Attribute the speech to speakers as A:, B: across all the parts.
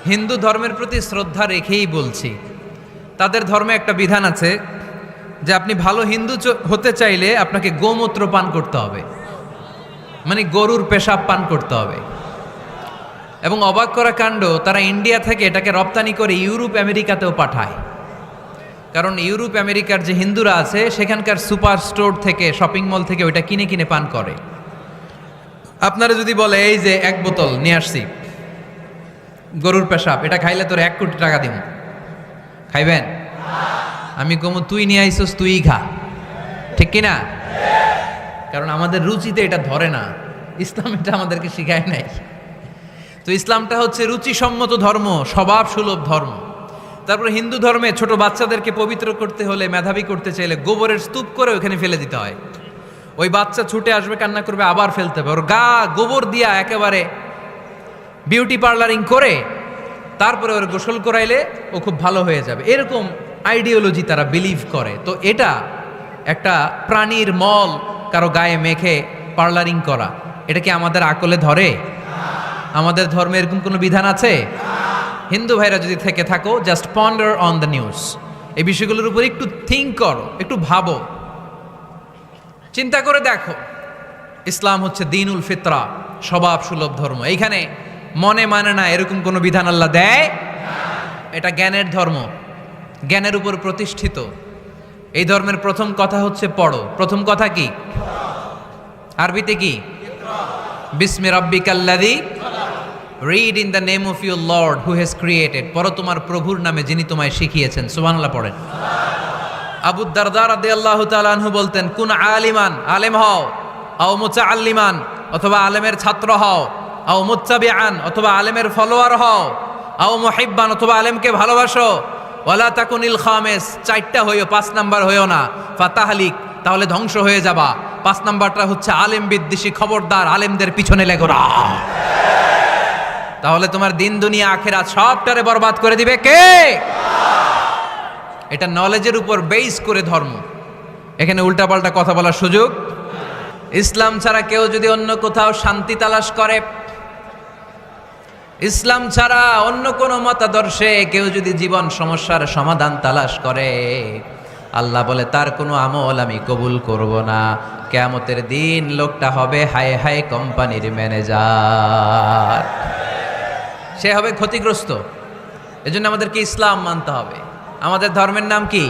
A: হিন্দু ধর্মের প্রতি শ্রদ্ধা রেখেই বলছি, তাদের ধর্মে একটা বিধান আছে যে আপনি ভালো হিন্দু হতে চাইলে আপনাকে গোমূত্র পান করতে হবে, মানে গরুর পেশাব পান করতে হবে। এবং অবাক করা কাণ্ড, তারা ইন্ডিয়া থেকে এটাকে রপ্তানি করে ইউরোপ আমেরিকাতেও পাঠায়। কারণ ইউরোপ আমেরিকার যে হিন্দুরা আছে সেখানকার সুপার স্টোর থেকে, শপিং মল থেকে ওইটা কিনে কিনে পান করে। আপনারা যদি বলে এই যে 1 বোতল নিয়ে আসছি গরুর পেশাব, এটা খাইলে তোর 1 কোটি টাকা দিব, খাইবেন? আমি কমু তুই নিয়ে আইসস, তুই খা, ঠিক কিনা? কারণ আমাদের রুচিতে এটা ধরে না, ইসলাম এটা আমাদেরকে শিখায় নাই। তো ইসলামটা হচ্ছে রুচিসম্মত ধর্ম, স্বভাব সুলভ ধর্ম। তারপরে হিন্দু ধর্মে ছোট বাচ্চাদেরকে পবিত্র করতে হলে, মেধাবী করতে চাইলে গোবরের স্তূপ করে ওখানে ফেলে দিতে হয়। ওই বাচ্চা ছুটে আসবে, কান্না করবে, আবার ফেলতে হবে। ওর গা গোবর দিয়া একেবারে বিউটি পার্লারিং করে তারপরে ওর গোসল করাইলে ও খুব ভালো হয়ে যাবে, এরকম আইডিওলজি তারা বিলিভ করে। তো এটা একটা প্রাণীর মল কারো গায়ে মেখে পার্লারিং করা, এটা কি আমাদের আকলে ধরে? আমাদের ধর্মে এরকম কোনো বিধান আছে? হিন্দু ভাইরা যদি থেকে থাকো, just ponder on the news, এই বিষয়গুলোর উপর একটু থিঙ্ক করো, একটু ভাবো, চিন্তা করে দেখো। ইসলাম হচ্ছে দ্বীনুল ফিতরা, স্বভাব সুলভ ধর্ম। এইখানে মনে মানে না এরকম কোনো বিধান আল্লাহ দেয়। এটা জ্ঞানের ধর্ম, জ্ঞানের উপর প্রতিষ্ঠিত। এই ধর্মের প্রথম কথা হচ্ছে পড়ো। প্রথম কথা কি? আরবিতে কি? বিসমি রাব্বিকাল্লাযী, read in the name of your lord who has created. পড়ো তোমার প্রভুর নামে যিনি তোমায় শিখিয়েছেন। সুবহানাল্লাহ পড়েন। আবু দারদা রাদিয়াল্লাহু তাআলা আনহু বলতেন, কুন আলিমান, আলেম হও, আও মুতাআল্লিমান, অথবা আলেমের ছাত্র হও, আও মুত্তাবিআন, অথবা আলেমের ফলোয়ার হও, আও মুহিব্বান, অথবা আলেমকে ভালোবাসো, ওয়ালা তাকুনিল খামিস, 4টা হইও, 5 নাম্বার হইও না, ফাতাহলিক, তাহলে ধ্বংস হয়ে যাবা। 5 নাম্বারটা হচ্ছে আলেম বিদ্বেষী, খবরদার আলেমদের পিছনে লেগো না, তাহলে তোমার দিন দুনিয়া আখিরাত সবটারে বরবাদ করে দিবে কে? এটা নলেজের উপর বেস করে ধর্ম, এখানে উল্টাপাল্টা কথা বলার সুযোগ। ইসলাম ছাড়া কেউ যদি অন্য কোথাও শান্তি তালাশ করে, ইসলাম ছাড়া অন্য কোনো মতাদর্শে কেউ যদি জীবন সমস্যার সমাধান তালাশ করে, আল্লাহ বলে তার কোনো আমল আমি কবুল করব না। কিয়ামতের দিন লোকটা হবে হায় হায় কোম্পানির ম্যানেজার, সে হবে ক্ষতিগ্রস্ত। এজন্য আমাদেরকে ইসলাম মানতে হবে। আমাদের ধর্মের নাম কি?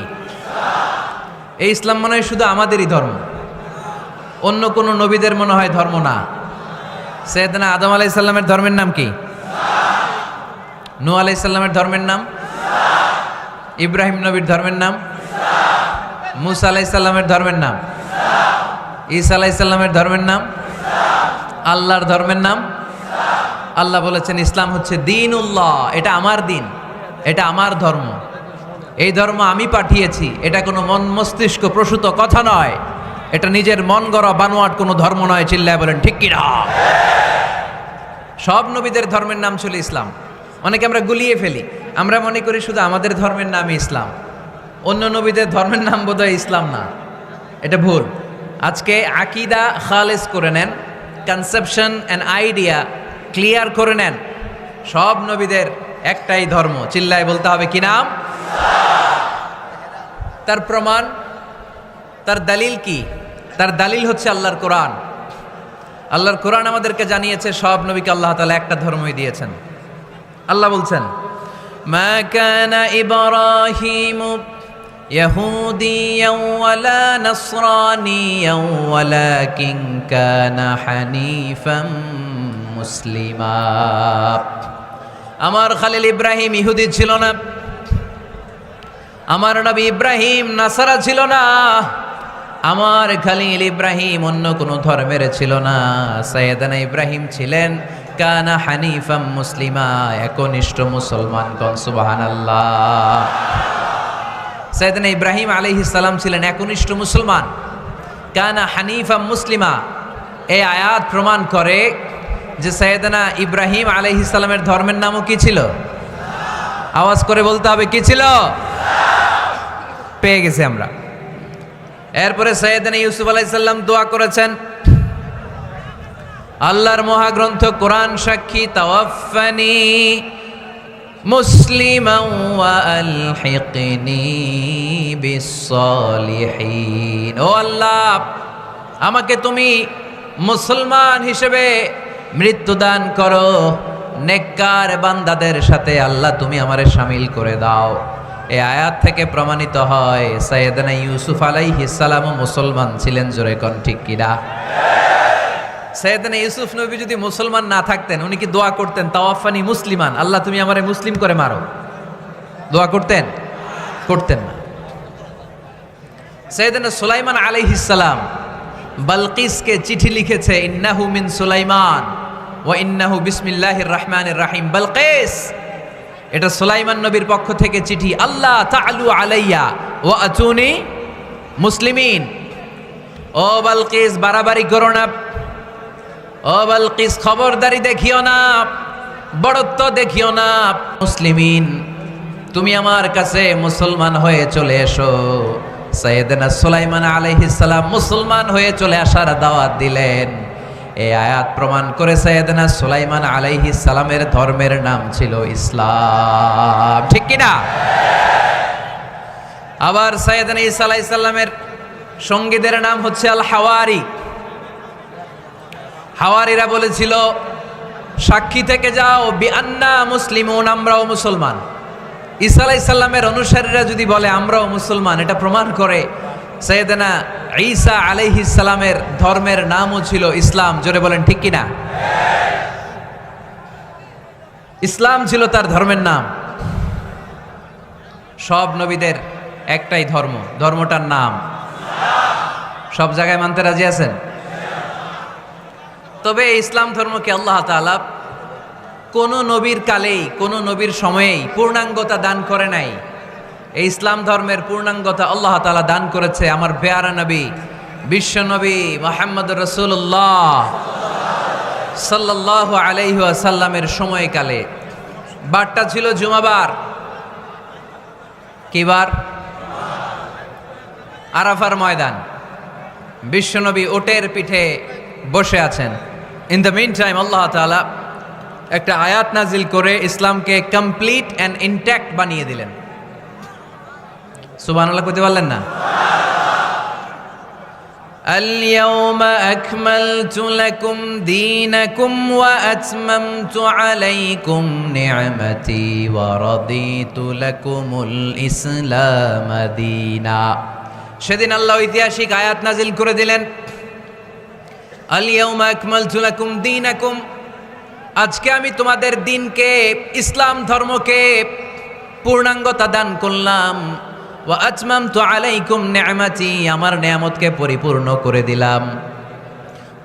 A: এই ইসলাম মনে হয় শুধু আমাদেরই ধর্ম, অন্য কোন নবীদের মনে হয় ধর্ম না। সৈয়দনা আদম আলাইহিস সালামের ধর্মের নাম কি? নূহ আলাইহিস সালামের ধর্মের নাম? ইব্রাহিম নবীর ধর্মের নাম? মুসা আলাইহিস সালামের ধর্মের নাম? ঈসা আলাইহিস সালামের ধর্মের নাম? আল্লাহর ধর্মের নাম? আল্লাহ বলেছেন ইসলাম হচ্ছে দ্বীনুল্লাহ, এটা আমার দিন, এটা আমার ধর্ম, এই ধর্ম আমি পাঠিয়েছি। এটা কোনো মন মস্তিষ্ক প্রসূত কথা নয়, এটা নিজের মন গড়া বানোয়াট কোনো ধর্ম নয়। চিল্লায় বলেন ঠিক কিনা? সব নবীদের ধর্মের নাম ছিল ইসলাম। অনেকে আমরা গুলিয়ে ফেলি, আমরা মনে করি শুধু আমাদের ধর্মের নামই ইসলাম, অন্য নবীদের ধর্মের নাম বোধহয় ইসলাম না। এটা ভুল। আজকে আকীদা খালেস করে নেন, কনসেপশন অ্যান্ড আইডিয়া ক্লিয়ার করে নেন। সব নবীদের একটাই ধর্ম, চিল্লায় বলতে হবে কি নাম? তার প্রমাণ, তার দলিল কি? তার দলিল হচ্ছে আল্লাহর কোরআন। আল্লাহর কোরআন আমাদেরকে জানিয়েছে সব নবীকে আল্লাহ তাআলা একটা ধর্মই দিয়েছেন। আল্লাহ বলছেন, মা কানা ইব্রাহিমু ইয়াহুদিয়ান ওয়ালা নাসরানিয়ান ওয়ালাকিন কানা হানিফাম মুসলিমা। আমার খালিল ইব্রাহিম ইহুদি ছিল না, আমার নবী ইব্রাহিম নাসারা ছিল না, আমার খালিল ইব্রাহিম অন্য কোনো ধর্মের ছিল না। সাইয়েদানা ইব্রাহিম ছিলেন কানা হানিফাম মুসলিমা, একনিষ্ঠ মুসলমান। কোন সুবহানাল্লাহ। সাইয়েদানা ইব্রাহিম আলাইহিস সালাম ছিলেন একনিষ্ঠ মুসলমান। কানা হানিফাম মুসলিমা, এই আয়াত প্রমাণ করে যে সাইয়েদানা ইব্রাহিম আলাইহিস সালামের ধর্মের নামও কি ছিল? আওয়াজ করে বলতে হবে, কি ছিল? পেয়ে গেছি আমরা। এরপরে সাইয়েদানা ইউসুফ আলাইহিস সালাম দোয়া করেছেন, আল্লাহর মহাগ্রন্থ কোরআন সাক্ষী, তাওয়াফানি মুসলিমা ওয়া আলহিকনি বিসসালিহিন। ও আল্লাহ, আমাকে তুমি মুসলমান হিসেবে মৃত্যু দান করো, নেককার বান্দাদের সাথে আল্লাহ তুমি আমারে শামিল করে দাও। এই আয়াত থেকে প্রমাণিত হয় সাইয়েদনা ইউসুফ আলাইহিস সালাম মুসলমান ছিলেন। জোরে কোন ঠিক কিনা? সাইয়েদনা ইউসুফ নবী যদি মুসলমান না থাকতেন, উনি কি দোয়া করতেন তাওয়াফানি মুসলিমান, আল্লাহ তুমি আমারে মুসলিম করে মারো? দোয়া করতেন? করতেন না। সাইয়েদনা সুলাইমান আলাইহিস সালাম বালকিসকে চিঠি লিখেছে, ইন্নাহু মিন সুলাইমান ওয়া ইন্নাহু বিসমিল্লাহির রহমানির রহিম। বালকিস, এটা সুলাইমান নবীর পক্ষ থেকে চিঠি। আল্লাহ তাআলু আলাইয়া ওয়া আতুনি মুসলিমিন। ও বালকিস, বাড়াবাড়ি করো না। ও বালকিস, খবরদারি দেখিও না, বড়ত্ব দেখিও না। মুসলিমিন, তুমি আমার কাছে মুসলমান হয়ে চলে এসো। সাইয়েদনা সুলাইমান আলাইহিস সালাম মুসলমান হয়ে চলে আসার দাওয়াত দিলেন। এই আয়াত প্রমাণ করে সাইয়েদনা সুলাইমান আলাইহিস সালামের ধর্মের নাম ছিল ইসলাম। ঠিক কি না? আবার সাইয়েদনা ঈসা আলাইহিস সালামের সঙ্গীদের নাম হচ্ছে আল হাওয়ারি। হাওয়ারিরা বলেছিল, সাক্ষী থেকে যাও বিআন্না মুসলিমুন, আমরাও মুসলমান। ঈসা আলাইহিস সালামের অনুসারীরা যদি বলে আমরাও মুসলমান, এটা প্রমাণ করে সাইয়েদনা ঈসা আলাইহিস সালামের ধর্মের নামও ছিল ইসলাম। জোরে বলেন ঠিক কি না? ইসলাম ছিল তার ধর্মের নাম। সব নবীদের একটাই ধর্ম, ধর্মটার নাম সব জায়গায় মানতে রাজি আছেন? তবে ইসলাম ধর্মকে আল্লাহ তাআলা কোন নবীর কালেই, কোন নবীর সময়েই পূর্ণাঙ্গতা দান করে নাই। এই ইসলাম ধর্মের পূর্ণাঙ্গতা আল্লাহ তাআলা দান করেছে আমার পেয়ারা নবী, বিশ্ব নবী মুহাম্মদুর রাসূলুল্লাহ সাল্লাল্লাহু আলাইহি ওয়াসাল্লামের সময়কালে। বারটা ছিল জুমাবার। কি বার? আরাফার ময়দান। বিশ্বনবী ওটের পিঠে বসে আছেন। ইন দ্য মিন টাইম আল্লাহ তাআলা একটা আয়াত নাজিল করে ইসলামকে কমপ্লিট অ্যান্ড ইনট্যাক্ট বানিয়ে দিলেন। সুবহানাল্লাহ কইতে পারলেন না? اليوم أكملت لكم دينكم وأتممت عليكم نعمتي ورضيت لكم الإسلام دينا। সেদিন আল্লাহ ঐতিহাসিক আয়াত নাজিল করে দিলেন, اليوم أكملت لكم دينكم, আজকে আমি তোমাদের দিনকে, ইসলাম ধর্মকে পূর্ণাঙ্গতা দান করলাম। ওয়া আতমামতু আলাইকুম নি'মাতি, আমার নিয়ামতকে পরিপূর্ণ করে দিলাম।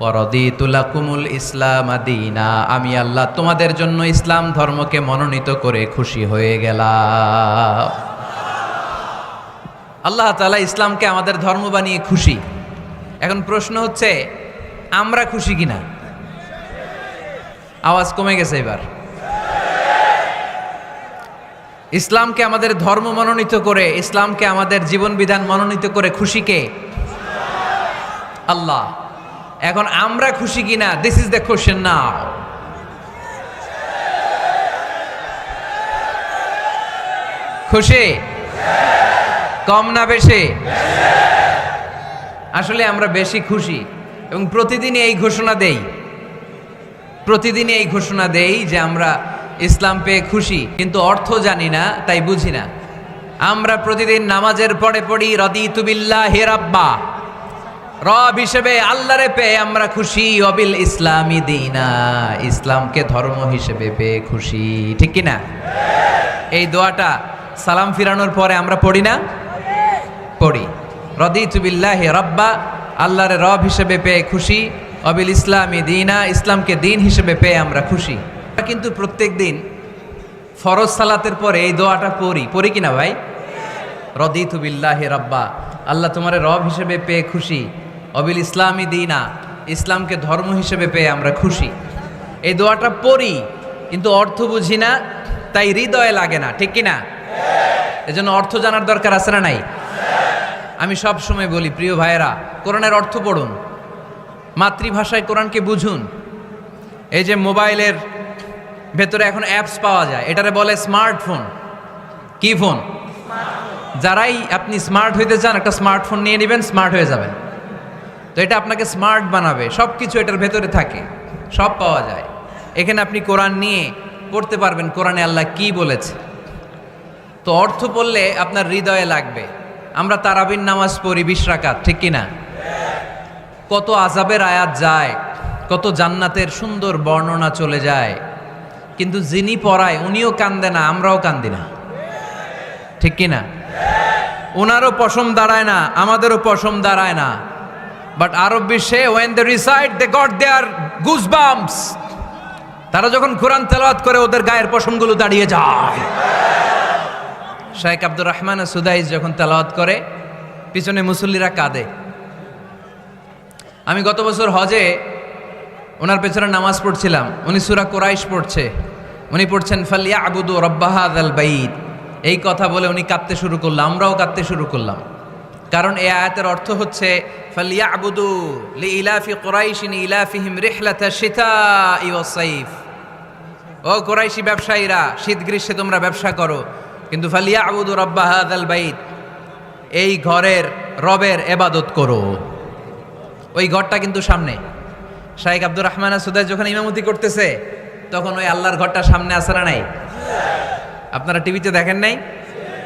A: ওয়া রাদিতু লাকুমুল ইসলাম দীনা, আমি আল্লাহ তোমাদের জন্য ইসলাম ধর্মকে মনোনীত করে খুশি হয়ে গেলাম। আল্লাহ তাআলা ইসলামকে আমাদের ধর্ম বানিয়ে খুশি। এখন প্রশ্ন হচ্ছে, আমরা খুশি কিনা? আওয়াজ কমে গেছে এবার। ইসলামকে আমাদের ধর্ম মনোনীত করে, ইসলামকে আমাদের জীবন বিধান মনোনীত করে খুশি কে? আল্লাহ। এখন আমরা খুশি কিনা? দিস ইজ দ্য কোশ্চেন নাও। খুশি? কম না বেশি? আসলে আমরা বেশি খুশি এবং প্রতিদিনই এই ঘোষণা দেই, প্রতিদিনই এই ঘোষণা দেই যে আমরা ইসলাম পেয়ে খুশি, কিন্তু অর্থ জানি না, তাই বুঝি না। আমরা প্রতিদিন নামাজের পরে পড়ি রাদিতু বিল্লাহি রাব্বা, রব হিসেবে আল্লাহরে পেয়ে আমরা খুশি। ওয়াবিল ইসলামি দীনা, ইসলামকে ধর্ম হিসেবে পেয়ে খুশি। ঠিক কি না? এই দোয়াটা সালাম ফিরানোর পরে আমরা পড়ি না? পড়ি। রাদিতু বিল্লাহি রাব্বা, আল্লাহরে রব হিসেবে পেয়ে খুশি। ওয়াবিল ইসলামি দীনা, ইসলামকে দিন হিসেবে পেয়ে আমরা খুশি। কিন্তু প্রত্যেক দিন ফরজ সালাতের পরে এই দোয়াটা পড়ি কিনা ভাই? রাদিতু বিল্লাহি রাব্বা, আল্লাহ তোমারে রব হিসেবে পেয়ে খুশি। ওয়াবিল ইসলামি দীনা, ইসলামকে ধর্ম হিসেবে পেয়ে আমরা খুশি। এই দোয়াটা পড়ি কিন্তু অর্থ বুঝি না, তাই হৃদয়ে লাগে না। ঠিক কিনা? এজন্য অর্থ জানার দরকার আছে না নাই? আমি সব সময় বলি, প্রিয় ভাইয়েরা, কোরআনের অর্থ পড়ুন, মাতৃভাষায় কোরআনকে বুঝুন। এই যে মোবাইলের ভেতরে এখন অ্যাপস পাওয়া যায়, এটারে বলে স্মার্টফোন। কি ফোন? যারাই আপনি স্মার্ট হইতে চান একটা স্মার্টফোন নিয়ে নেবেন, স্মার্ট হয়ে যাবেন। তো এটা আপনাকে স্মার্ট বানাবে, সব কিছু এটার ভেতরে থাকে, সব পাওয়া যায়। এখানে আপনি কোরআন নিয়ে পড়তে পারবেন কোরআনে আল্লাহ কি বলেছে। তো অর্থ পড়লে আপনার হৃদয়ে লাগবে। আমরা তারাবির নামাজ পড়ি 20 রাকাত, ঠিক কিনা? কত আযাবের আয়াত যায়, কত জান্নাতের সুন্দর বর্ণনা চলে যায়, কিন্তু যিনি পড়ায় উনিও কান্দে না, আমরাও কান্দি না, ঠিক কিনা? ওনারও পশম দাঁড়ায় না, আমাদেরও পশম দাঁড়ায় না। বাট আরব বিশ্বে when they recite they got their goosebumps, তারা যখন কোরআন তেলাওয়াত করে ওদের গায়ের পশমগুলো দাঁড়িয়ে যায়। শাইখ আব্দুর রহমান সুদাইস যখন তেলাওয়াত করে পিছনে মুসল্লিরা কাঁদে। আমি গত বছর হজে ওনার পেছনে নামাজ পড়ছিলাম, উনি সূরা কুরাইশ পড়ছে, উনি পড়ছেন ফালিয়াবুদু রাব্ব হাযাল বাইত। এই কথা বলে উনি কাঁদতে শুরু করলাম, আমরাও কাঁদতে শুরু করলাম। কারণ এই আয়াতের অর্থ হচ্ছে ফালিয়াবুদু লিইলাফি কুরাইশিন ইলাফিহিম রিহলাতাশ শিতাই ওয়াস সাইফ। ও কুরাইশি ব্যবসায়ীরা, শীত গ্রীষ্মে তোমরা ব্যবসা করো, কিন্তু ফালিয়াবুদু রাব্ব হাযাল বাইত, এই ঘরের রবের ইবাদত করো। ওই ঘরটা কিন্তু সামনে। শাইখ আব্দুর রহমান সুদাই যখন ইমামতি করতেছে তখন ওই আল্লাহর ঘরটা সামনে আছে না নাই? আপনারা টিভিতে দেখেন নাই?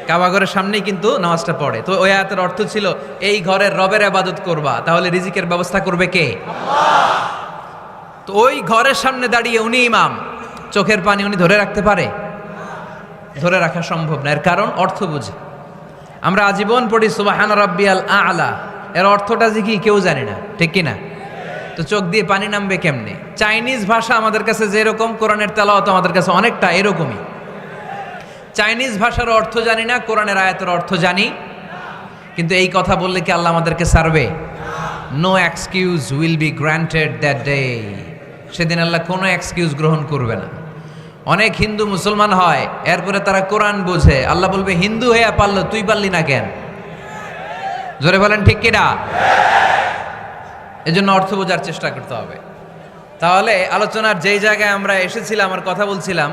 A: কাবা ঘরের সামনেই কিন্তু নামাজটা পড়ে। তো ওই আয়াতের অর্থ ছিল এই ঘরের রবের ইবাদত করবা, তাহলে রিজিকের ব্যবস্থা করবে কে? আল্লাহ। তো ওই ঘরের সামনে দাঁড়িয়ে উনি ইমাম, চোখের পানি উনি ধরে রাখতে পারে? ধরে রাখা সম্ভব না। এর কারণ অর্থ বুঝে। আমরা আজীবন পড়ি সুবহানা রাব্বিয়াল আ'লা, এর অর্থটা যে কি কেউ জানে না, ঠিক কিনা? তো চোখ দিয়ে পানি নামবে কেমনে? চাইনিজ ভাষা আমাদের কাছে যেরকম, কোরআনের তেলাওয়াত আমাদের কাছে অনেকটা এরকমই। চাইনিজ ভাষার অর্থ জানি না, কোরআনের আয়াতের অর্থ জানি, কিন্তু এই কথা বললে কি আল্লাহ আমাদেরকে ছাড়বে? No excuse will be granted that day. সেদিন আল্লাহ কোনো এক্সকিউজ গ্রহণ করবে না। অনেক হিন্দু মুসলমান হয়, এরপরে তারা কোরআন বোঝে, আল্লাহ বলবে হিন্দু হয়ে পারলো, তুই পারলি না কেন? জোরে বলেন ঠিক কিনা? এজন্য অর্থ বোঝার চেষ্টা করতে হবে। তাহলে আলোচনার যেই জায়গায় আমরা এসেছিলাম আর কথা বলছিলাম,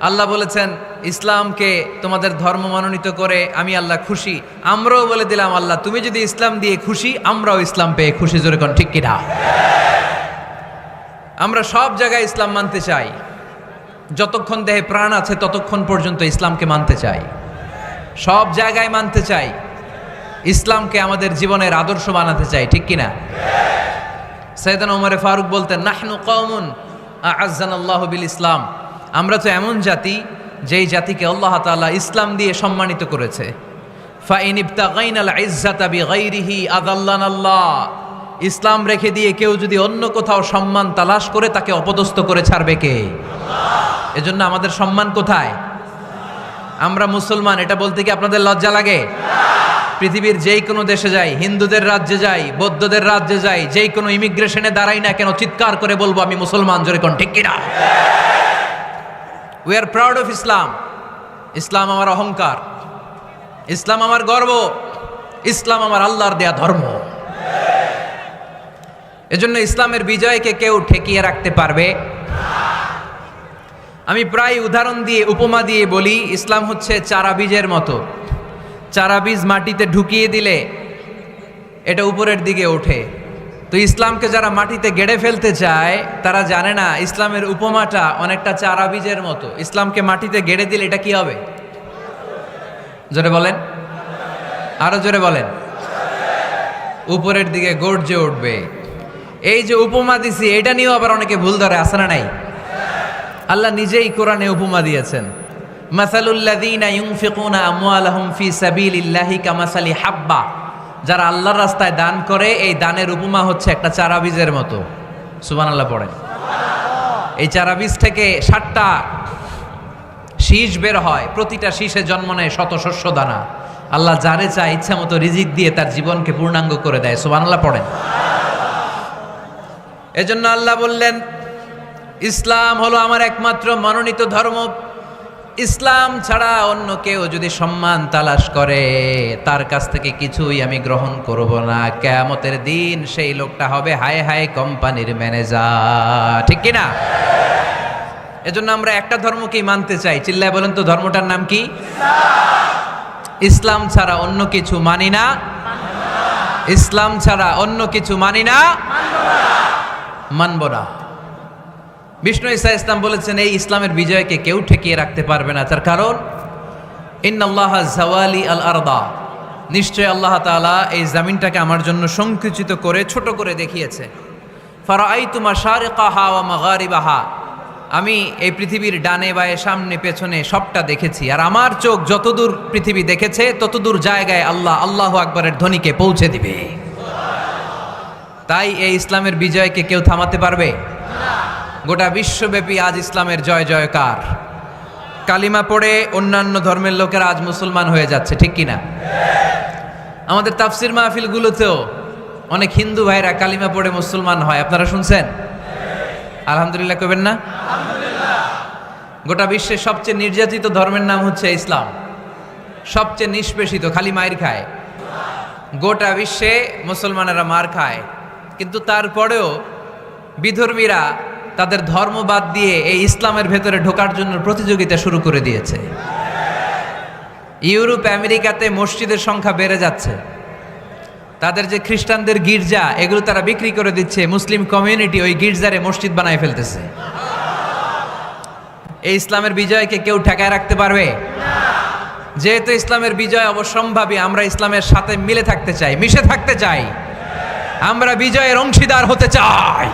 A: আল্লাহ বলেছেন ইসলামকে তোমাদের ধর্ম মনোনীত করে আমি আল্লাহ খুশি। আমরাও বলে দিলাম আল্লাহ তুমি যদি ইসলাম দিয়ে খুশি, আমরাও ইসলাম পেয়ে খুশি। জোরে কোন ঠিক কিনা? আমরা সব জায়গায় ইসলাম মানতে চাই, যতক্ষণ দেহে প্রাণ আছে ততক্ষণ পর্যন্ত ইসলামকে মানতে চাই, সব জায়গায় মানতে চাই, ইসলামকে আমাদের জীবনের আদর্শ বানাতে চাই, ঠিক কিনা? সাইয়েদনা ওমরে ফারুক বলতেন নাহনু কওমুন আ'আজ্জানাল্লাহু বিল ইসলাম, আমরা তো এমন জাতি যেই জাতিকে আল্লাহ তাআলা ইসলাম দিয়ে সম্মানিত করেছে। ফাইন ইবতাগাইনাল ইজ্জাতা বিগাইরিহি আযাল্লানাল্লাহ, ইসলাম রেখে দিয়ে কেউ যদি অন্য কোথাও সম্মান তালাশ করে তাকে অপদস্থ করে ছাড়বে কে? আল্লাহ। এজন্য আমাদের সম্মান কোথায়? আমরা মুসলমান, এটা বলতে কি আপনাদের লজ্জা লাগে? পৃথিবীর যেই কোনো দেশে যাই, হিন্দুদের রাজ্যে যাই, বৌদ্ধদের রাজ্যে যাই, যেই কোনো ইমিগ্রেশনে দাঁড়াই না কেন, চিৎকার করে বলবো আমি মুসলমান। জোরে কোন ঠিক কিনা? We are proud of Islam. ইসলাম আমার অহংকার, ইসলাম আমার গর্ব, ইসলাম আমার আল্লাহর দেয়া ধর্ম। এজন্য ইসলামের বিজয়কে কেউ ঠেকিয়ে রাখতে পারবে? আমি প্রায় উদাহরণ দিয়ে, উপমা দিয়ে বলি, ইসলাম হচ্ছে চারা বীজের মতো। চারা বীজ মাটিতে ঢুকিয়ে দিলে এটা উপরের দিকে ওঠে। তো ইসলামকে যারা মাটিতে গেড়ে ফেলতে চায় তারা জানে না ইসলামের উপমাটা অনেকটা চারা বীজের মতো। ইসলামকে মাটিতে গেড়ে দিলে এটা কি হবে? জোরে বলেন, আরো জোরে বলেন। উপরের দিকে গর্জে উঠবে। এই যে উপমা দিছি, এটা নিয়েও আবার অনেকে ভুল ধরে, আছে না নাই? আল্লাহ নিজেই কোরআনে উপমা দিয়েছেন। মাসালুল্লাযীনা ইউনফিকুনা আমওয়ালাহুম ফি সাবিলিল্লাহি কামাসালি হাব্বা, যারা আল্লাহর রাস্তায় দান করে এই দানের উপমা হচ্ছে একটা চারা বীজের মতো। সুবহানাল্লাহ পড়েন। এই চারা বীজ থেকে 7টা শীষ বের হয়, প্রতিটা শীষে জন্ম নেয় শত শস্য দানা। আল্লাহ যারে চায় ইচ্ছা মতো রিজিক দিয়ে তার জীবনকে পূর্ণাঙ্গ করে দেয়। সুবহানাল্লাহ পড়েন। এজন্য আল্লাহ বললেন ইসলাম হলো আমার একমাত্র মনোনীত ধর্ম। ইসলাম ছাড়া অন্য কেউ যদি সম্মান তালাশ করে তার কাছ থেকে কিছুই আমি গ্রহণ করব না। কিয়ামতের দিন সেই লোকটা হবে হায় হায় কোম্পানির ম্যানেজার, ঠিক কিনা? এজন্য আমরা একটা ধর্মকেই মানতে চাই। চিল্লায় বলেন তো ধর্মটার নাম কি? ইসলাম ছাড়া অন্য কিছু মানি না। ইসলাম ছাড়া অন্য কিছু মানি না, মানব না। বিষ্ণু ঈসা ইসলাম বলেছেন এই ইসলামের বিজয়কে কেউ ঠেকিয়ে রাখতে পারবে না। তার কারণ ইন্নাল্লাহা জাওয়ালি আল আরদা, নিশ্চয় আল্লাহ তাআলা এই জমিনটাকে আমার জন্য সংকুচিত করে ছোট করে দেখিয়েছে। ফারাআইতু মাশারিকাহা ওয়া মাগারিবাহা, আমি এই পৃথিবীর ডানে বায়ে সামনে পেছনে সবটা দেখেছি। আর আমার চোখ যতদূর পৃথিবী দেখেছে ততদূর জায়গায় আল্লাহ আল্লাহু আকবারের ধ্বনিকে পৌঁছে দিবে। তাই এই ইসলামের বিজয়কে কেউ থামাতে পারবে না। গোটা বিশ্বব্যাপী আজ ইসলামের জয় জয়কার। কালিমা পড়ে অন্যান্য ধর্মের লোকেরা আজ মুসলমান হয়ে যাচ্ছে, ঠিক কিনা? আমাদের তাফসির মাহফিলগুলোতেও অনেক হিন্দু ভাইরা কালিমা পড়ে মুসলমান হয়, আপনারা শুনছেন? আলহামদুলিল্লাহ কইবেন না? গোটা বিশ্বের সবচেয়ে নির্যাতিত ধর্মের নাম হচ্ছে ইসলাম, সবচেয়ে নিষ্পেষিত, খালি মায়ের খায়। গোটা বিশ্বে মুসলমানেরা মার খায়, কিন্তু তারপরেও বিধর্মীরা তাদের ধর্ম বাদ দিয়ে এই ইসলামের ভেতরে ঢোকার জন্য প্রতিযোগিতা শুরু করে দিয়েছে। ইউরোপ আমেরিকাতে মসজিদের সংখ্যা বেড়ে যাচ্ছে। তাদের যে খ্রিস্টানদের গির্জা, এগুলো তারা বিক্রি করে দিচ্ছে, মুসলিম কমিউনিটি ওই গির্জারে মসজিদ বানায় ফেলতেছে। এই ইসলামের বিজয়কে কেউ ঠেকায় রাখতে পারবে না। যেহেতু ইসলামের বিজয় অবশ্যম্ভাবী, আমরা ইসলামের সাথে মিলে থাকতে চাই, মিশে থাকতে চাই, আমরা বিজয়ের অংশীদার হতে চাই।